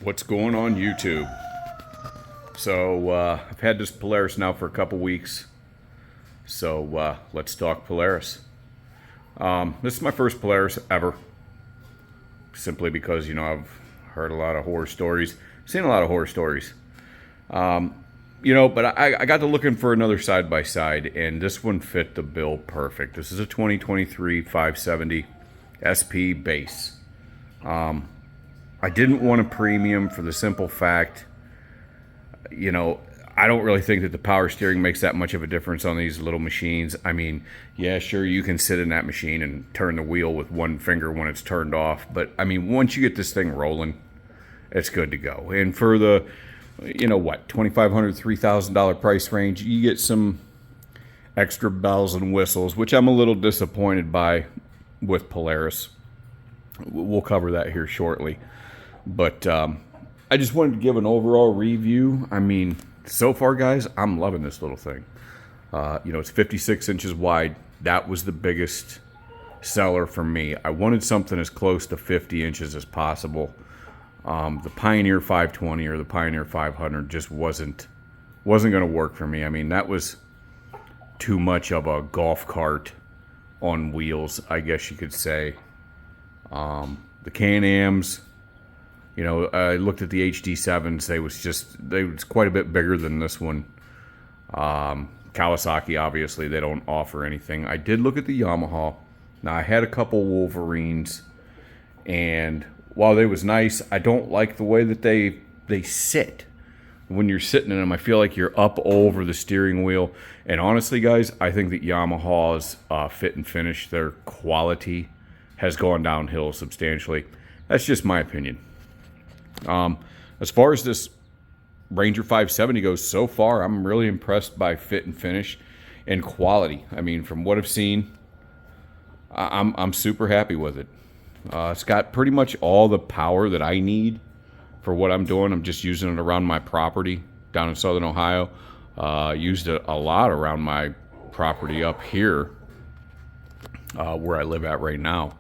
What's going on YouTube? So I've had this Polaris now for a couple weeks, so let's talk Polaris. This is my first Polaris ever, simply because I've heard a lot of horror stories, seen a lot of horror stories. But I got to looking for another side-by-side, and this one fit the bill perfect. This is a 2023 570 SP base. I didn't want a premium for the simple fact, I don't really think that the power steering makes that much of a difference on these little machines. I mean, yeah, sure, you can sit in that machine and turn the wheel with one finger when it's turned off. But, I mean, once you get this thing rolling, it's good to go. And for the, $2,500, $3,000 price range, you get some extra bells and whistles, which I'm a little disappointed by with Polaris. We'll cover that here shortly. But I just wanted to give an overall review. I mean, so far, guys, I'm loving this little thing. It's 56 inches wide. That was the biggest seller for me. I wanted something as close to 50 inches as possible. The Pioneer 520 or the Pioneer 500 just wasn't going to work for me. I mean, that was too much of a golf cart on wheels, I guess you could say. The Can-Ams, I looked at the HD7s. They was quite a bit bigger than this one. Kawasaki, obviously, they don't offer anything. I did look at the Yamaha. Now, I had a couple Wolverines, and while they was nice, I don't like the way that they sit. When you're sitting in them, I feel like you're up over the steering wheel. And honestly, guys, I think that Yamaha's fit and finish, their quality has gone downhill substantially. That's just my opinion. As far as this Ranger 570 goes, so far I'm really impressed by fit and finish and quality. I mean, from what I've seen, I'm super happy with it. It's got pretty much all the power that I need for what I'm doing. I'm just using it around my property down in Southern Ohio. Used it a lot around my property up here where I live at right now.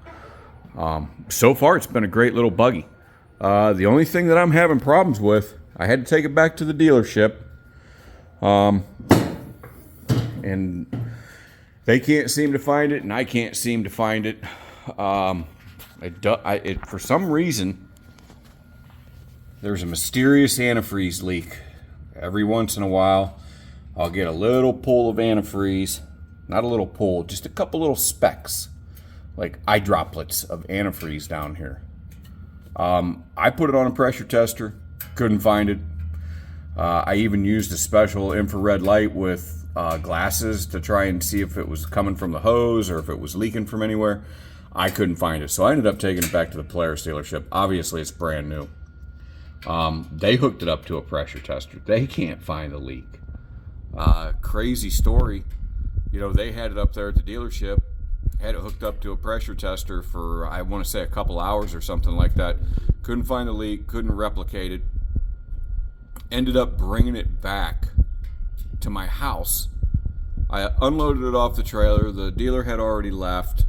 So far, it's been a great little buggy. The only thing that I'm having problems with, I had to take it back to the dealership, and they can't seem to find it, and I can't seem to find it. For some reason, there's a mysterious antifreeze leak. Every once in a while, I'll get a little pull of antifreeze. Not a little pull, just a couple little specks, like eye droplets of antifreeze down here. I put it on a pressure tester, couldn't find it. I even used a special infrared light with glasses to try and see if it was coming from the hose or if it was leaking from anywhere. I couldn't find it, so I ended up taking it back to the Polaris dealership. Obviously, it's brand new. They hooked it up to a pressure tester. They can't find the leak. Crazy story. They had it up there at the dealership, had it hooked up to a pressure tester for, I want to say, a couple hours or something like that. Couldn't find the leak, couldn't replicate it. Ended up bringing it back to my house. I unloaded it off the trailer. The dealer had already left.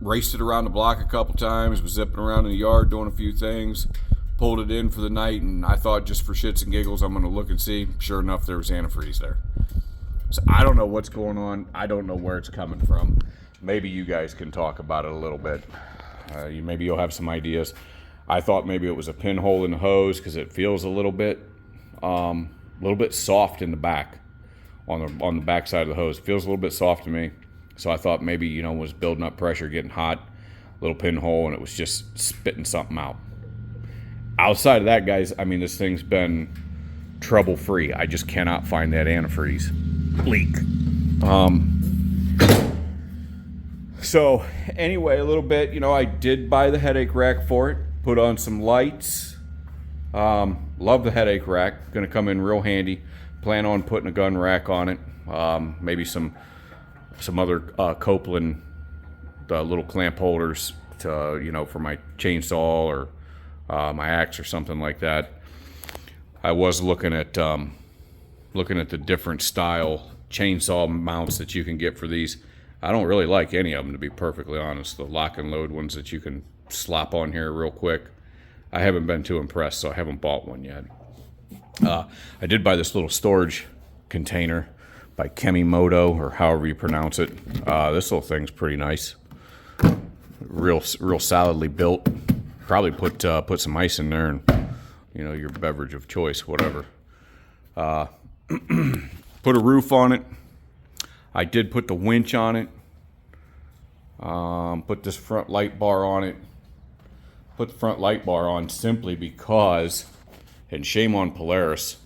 Raced it around the block a couple times, was zipping around in the yard doing a few things, pulled it in for the night, and I thought, just for shits and giggles, I'm going to look and see. Sure enough, there was antifreeze there. So I don't know what's going on. I don't know where it's coming from. Maybe you guys can talk about it a little bit. Maybe you'll have some ideas. I thought maybe it was a pinhole in the hose because it feels a little bit soft in the back, on the back side of the hose. It feels a little bit soft to me. So I thought maybe, was building up pressure, getting hot, little pinhole, and it was just spitting something out. Outside of that, guys, I mean, this thing's been trouble-free. I just cannot find that antifreeze leak. So anyway, a little bit, I did buy the headache rack for it, put on some lights. Love the headache rack. Going to come in real handy. Plan on putting a gun rack on it. Maybe some other Copeland little clamp holders to, for my chainsaw or my axe or something like that. I was looking at the different style chainsaw mounts that you can get for these. I don't really like any of them, to be perfectly honest. The lock and load ones that you can slop on here real quick. I haven't been too impressed, so I haven't bought one yet. I did buy this little storage container by Kemimoto, or however you pronounce it. This little thing's pretty nice. Real solidly built. Probably put some ice in there, and your beverage of choice, whatever. Put a roof on it. I did put the winch on it. Put this front light bar on it. Put the front light bar on simply because, and shame on Polaris,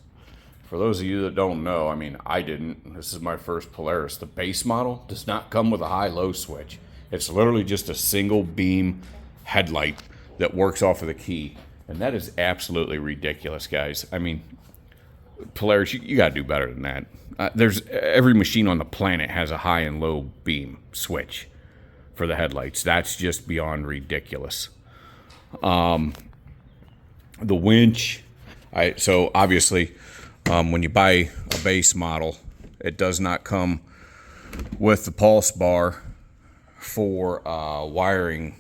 for those of you that don't know, I mean, I didn't. This is my first Polaris. The base model does not come with a high-low switch. It's literally just a single beam headlight that works off of the key. And that is absolutely ridiculous, guys. I mean, Polaris, you got to do better than that. Every machine on the planet has a high and low beam switch for the headlights. That's just beyond ridiculous. The winch, so obviously, when you buy a base model, it does not come with the pulse bar for wiring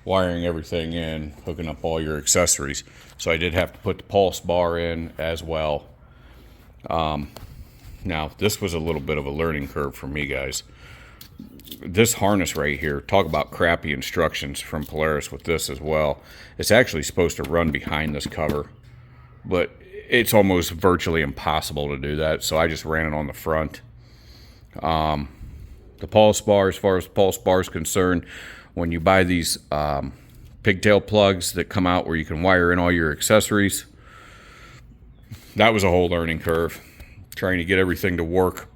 everything in, hooking up all your accessories. So I did have to put the pulse bar in as well. Now, this was a little bit of a learning curve for me, guys. This harness right here, talk about crappy instructions from Polaris with this as well. It's actually supposed to run behind this cover, but it's almost virtually impossible to do that, so I just ran it on the front. The pulse bar, as far as the pulse bar is concerned, when you buy these pigtail plugs that come out where you can wire in all your accessories, that was a whole learning curve, trying to get everything to work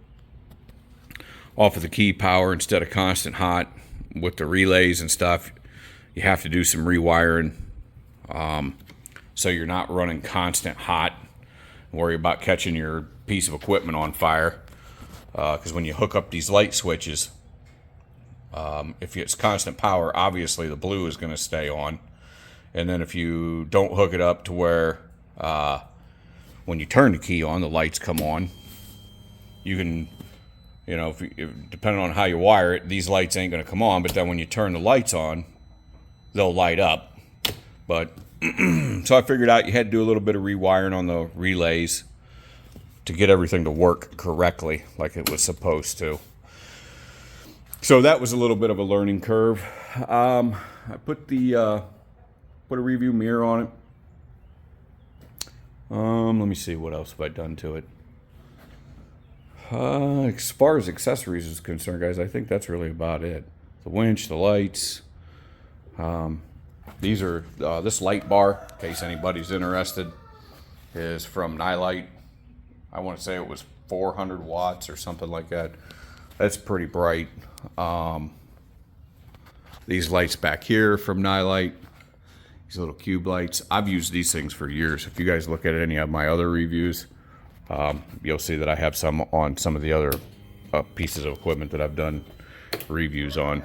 off of the key power instead of constant hot with the relays and stuff. You have to do some rewiring, so you're not running constant hot and worry about catching your piece of equipment on fire, because when you hook up these light switches, if it's constant power, obviously the blue is going to stay on, and then if you don't hook it up to where when you turn the key on, the lights come on, you can, if depending on how you wire it, these lights ain't going to come on, but then when you turn the lights on, they'll light up. But so I figured out you had to do a little bit of rewiring on the relays to get everything to work correctly like it was supposed to. So that was a little bit of a learning curve. I put a review mirror on it. Let me see, what else have I done to it? As far as accessories is concerned, guys, I think that's really about it. The winch, the lights. These are this light bar, in case anybody's interested, is from Nylite. I want to say it was 400 watts or something like that. That's pretty bright. These lights back here from Nylite, these little cube lights. I've used these things for years. If you guys look at any of my other reviews, you'll see that I have some on some of the other pieces of equipment that I've done reviews on.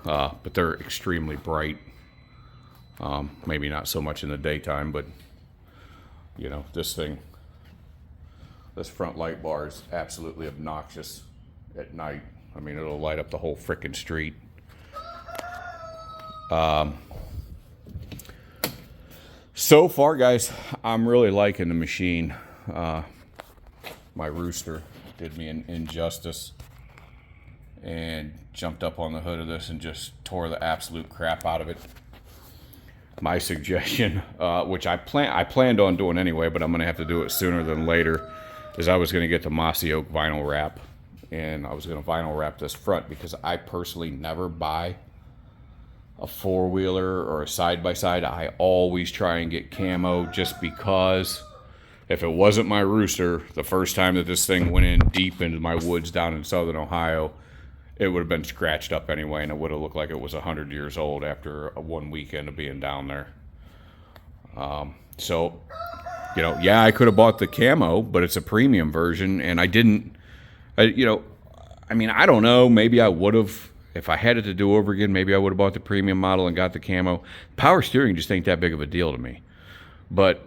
But they're extremely bright. Maybe not so much in the daytime, but this front light bar is absolutely obnoxious at night. I mean, it'll light up the whole frickin' street. So far, guys, I'm really liking the machine. My rooster did me an injustice and jumped up on the hood of this and just tore the absolute crap out of it. My suggestion, which I planned on doing anyway, but I'm going to have to do it sooner than later, is I was going to get the mossy oak vinyl wrap, and I was going to vinyl wrap this front, because I personally never buy a four-wheeler or a side-by-side. I always try and get camo, just because if it wasn't my rooster, the first time that this thing went in deep into my woods down in southern Ohio, it would have been scratched up anyway, and it would have looked like it was 100 years old after one weekend of being down there. So, yeah, I could have bought the camo, but it's a premium version, and I didn't. I don't know. Maybe I would have. If I had it to do over again, maybe I would have bought the premium model and got the camo. Power steering just ain't that big of a deal to me. But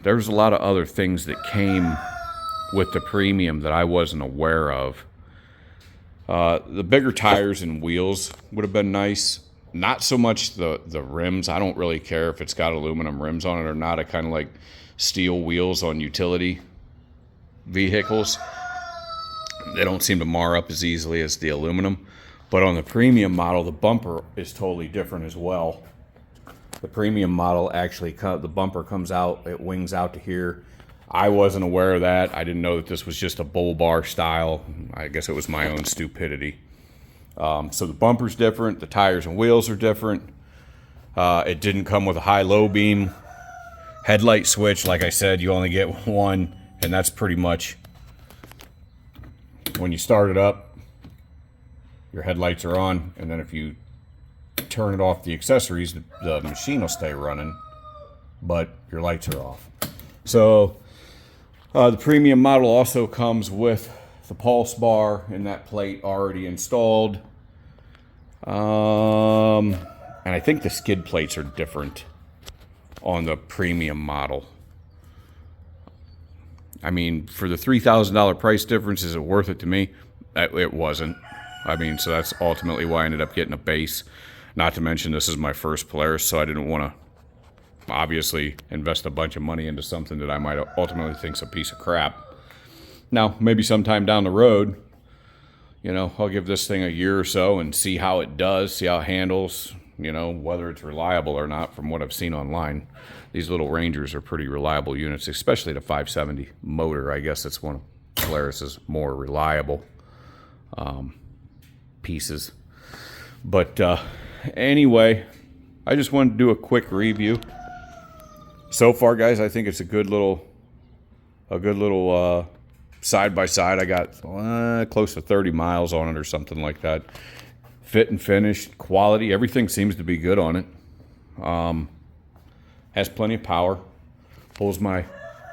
there's a lot of other things that came with the premium that I wasn't aware of. The bigger tires and wheels would have been nice. Not so much the rims. I don't really care if it's got aluminum rims on it or not. I kind of like steel wheels on utility vehicles. They don't seem to mar up as easily as the aluminum. But on the premium model, the bumper is totally different as well. The premium model actually, the bumper comes out, it wings out to here. I wasn't aware of that. I didn't know that this was just a bull bar style. I guess it was my own stupidity. So the bumper's different, the tires and wheels are different. It didn't come with a high-low beam headlight switch. Like I said, you only get one, and that's pretty much when you start it up, your headlights are on, and then if you turn it off the accessories, the machine will stay running, but your lights are off. So the premium model also comes with the pulse bar and that plate already installed. And I think the skid plates are different on the premium model. I mean, for the $3,000 price difference, is it worth it to me? It wasn't. I mean, so that's ultimately why I ended up getting a base. Not to mention, this is my first Polaris, so I didn't want to obviously invest a bunch of money into something that I might ultimately think's a piece of crap. Now, maybe sometime down the road, you know, I'll give this thing a year or so and see how it does, see how it handles, you know, whether it's reliable or not from what I've seen online. These little Rangers are pretty reliable units, especially the 570 motor. I guess it's one of Polaris's more reliable pieces. But anyway, I just wanted to do a quick review. So far, guys, I think it's a good little side by side. I got close to 30 miles on it or something like that. Fit and finish, quality, everything seems to be good on it. Has plenty of power. Pulls my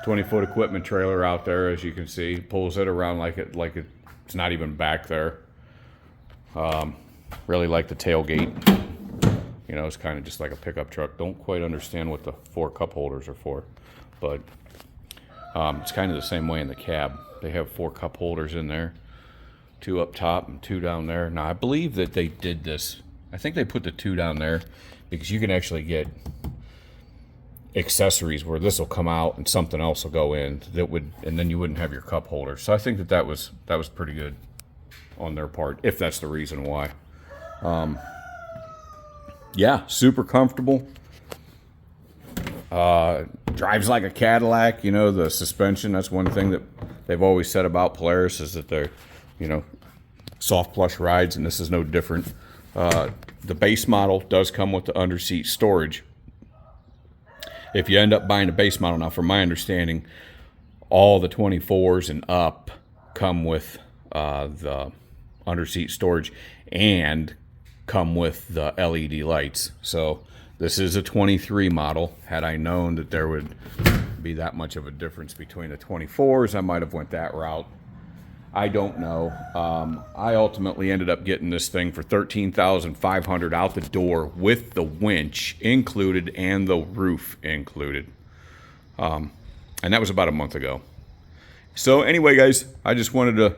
20-foot equipment trailer out there, as you can see. Pulls it around like it's not even back there. Really like the tailgate. You know, it's kind of just like a pickup truck. Don't quite understand what the 4 cup holders are for, but it's kind of the same way in the cab. They have 4 cup holders in there, 2 up top and 2 down there. Now, I believe that they did this. I think they put the 2 down there because you can actually get accessories where this will come out and something else will go in that would, and then you wouldn't have your cup holder. So I think that was pretty good on their part, if that's the reason why. Yeah, super comfortable. Drives like a Cadillac. You know, the suspension, that's one thing that they've always said about Polaris, is that they're, you know, soft plush rides, and this is no different. The base model does come with the under-seat storage. If you end up buying a base model, now from my understanding, all the 24s and up come with the under-seat storage and come with the LED lights. So this is a 23 model. Had I known that there would be that much of a difference between the 24s, I might have went that route. I don't know. I ultimately ended up getting this thing for $13,500 out the door with the winch included and the roof included. And that was about a month ago. So anyway, guys, I just wanted to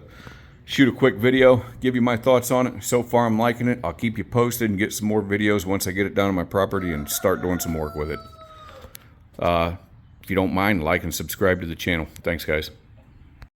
shoot a quick video, give you my thoughts on it. So far, I'm liking it. I'll keep you posted and get some more videos once I get it down on my property and start doing some work with it. If you don't mind, like and subscribe to the channel. Thanks, guys.